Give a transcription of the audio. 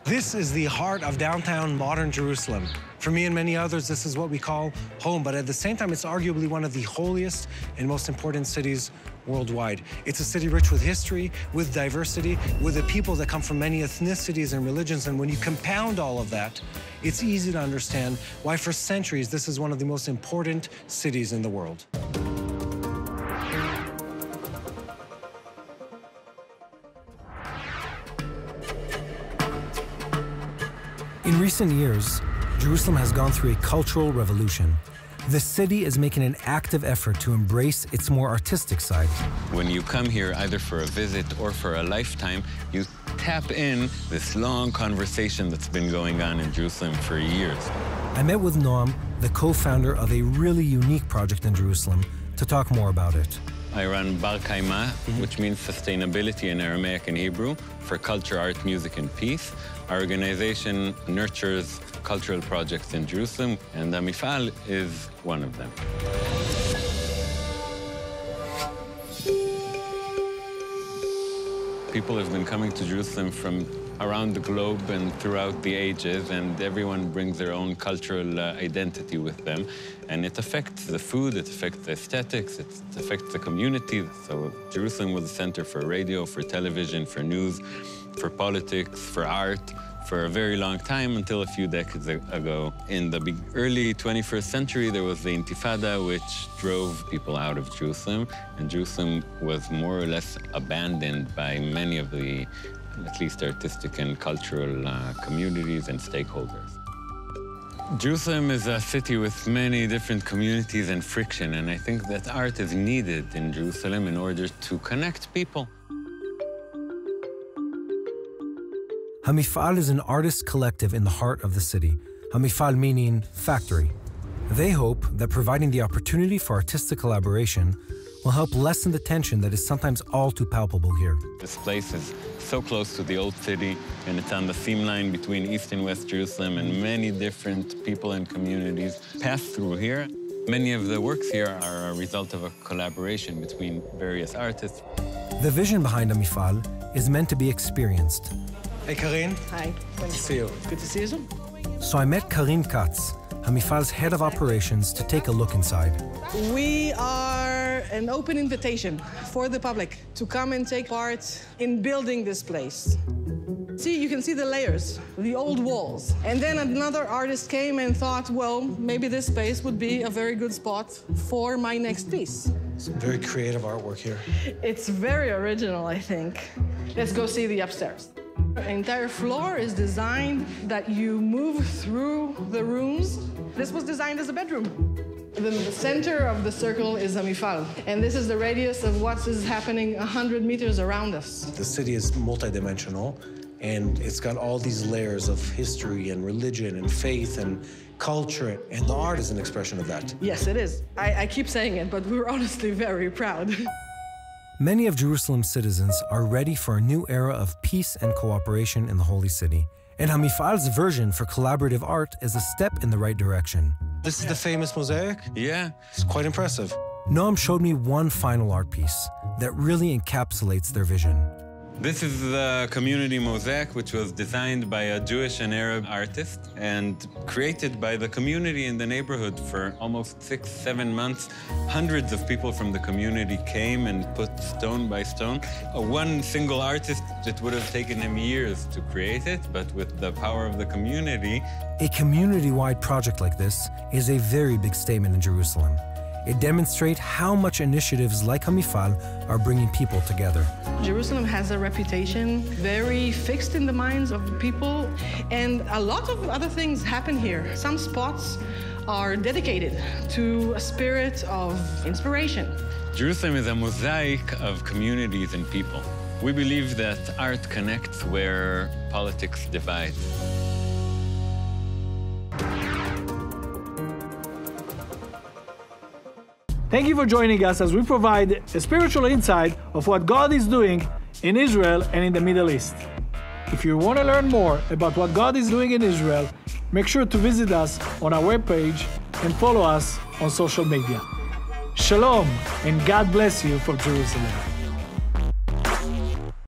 This is the heart of downtown modern Jerusalem. For me and many others, this is what we call home, but at the same time, it's arguably one of the holiest and most important cities worldwide. It's a city rich with history, with diversity, with a people that come from many ethnicities and religions, and when you compound all of that, it's easy to understand why for centuries this is one of the most important cities in the world. In recent years, Jerusalem has gone through a cultural revolution. The city is making an active effort to embrace its more artistic side. When you come here, either for a visit or for a lifetime, you tap in this long conversation that's been going on in Jerusalem for years. I met with Noam, the co-founder of a really unique project in Jerusalem, to talk more about it. I run Bar-Kayma, which means sustainability in Aramaic and Hebrew, for culture, art, music, and peace. Our organization nurtures cultural projects in Jerusalem, and HaMiffal is one of them. People have been coming to Jerusalem from around the globe and throughout the ages, and everyone brings their own cultural identity with them. And it affects the food, it affects the aesthetics, it affects the community. So Jerusalem was a center for radio, for television, for news, for politics, for art, for a very long time, until a few decades ago. In the early 21st century, there was the Intifada, which drove people out of Jerusalem, and Jerusalem was more or less abandoned by many of the, at least artistic and cultural communities and stakeholders. Jerusalem is a city with many different communities and friction, and I think that art is needed in Jerusalem in order to connect people. HaMiffal is an artist collective in the heart of the city. HaMiffal meaning factory. They hope that providing the opportunity for artistic collaboration will help lessen the tension that is sometimes all too palpable here. This place is so close to the old city, and it's on the seam line between East and West Jerusalem, and many different people and communities pass through here. Many of the works here are a result of a collaboration between various artists. The vision behind HaMiffal is meant to be experienced. Hey, Karin. Hi. Good to see you. Good to see you too. So I met Karina Katz, HaMiffal's head of operations, to take a look inside. We are an open invitation for the public to come and take part in building this place. See, you can see the layers, the old walls. And then another artist came and thought, well, maybe this space would be a very good spot for my next piece. Some very creative artwork here. It's very original, I think. Let's go see the upstairs. The entire floor is designed that you move through the rooms. This was designed as a bedroom. The center of the circle is HaMiffal, and this is the radius of what is happening 100 meters around us. The city is multidimensional, and it's got all these layers of history and religion and faith and culture, and the art is an expression of that. Yes, it is. I keep saying it, but we're honestly very proud. Many of Jerusalem's citizens are ready for a new era of peace and cooperation in the Holy City. And HaMiffal's version for collaborative art is a step in the right direction. This is the famous mosaic? Yeah. It's quite impressive. Noam showed me one final art piece that really encapsulates their vision. This is the community mosaic, which was designed by a Jewish and Arab artist and created by the community in the neighborhood for almost 6-7 months. Hundreds of people from the community came and put stone by stone. One single artist, it would have taken him years to create it, but with the power of the community. A community-wide project like this is a very big statement in Jerusalem. It demonstrates how much initiatives like HaMiffal are bringing people together. Jerusalem has a reputation very fixed in the minds of the people, and a lot of other things happen here. Some spots are dedicated to a spirit of inspiration. Jerusalem is a mosaic of communities and people. We believe that art connects where politics divide. Thank you for joining us as we provide a spiritual insight of what God is doing in Israel and in the Middle East. If you want to learn more about what God is doing in Israel, make sure to visit us on our webpage and follow us on social media. Shalom, and God bless you from Jerusalem.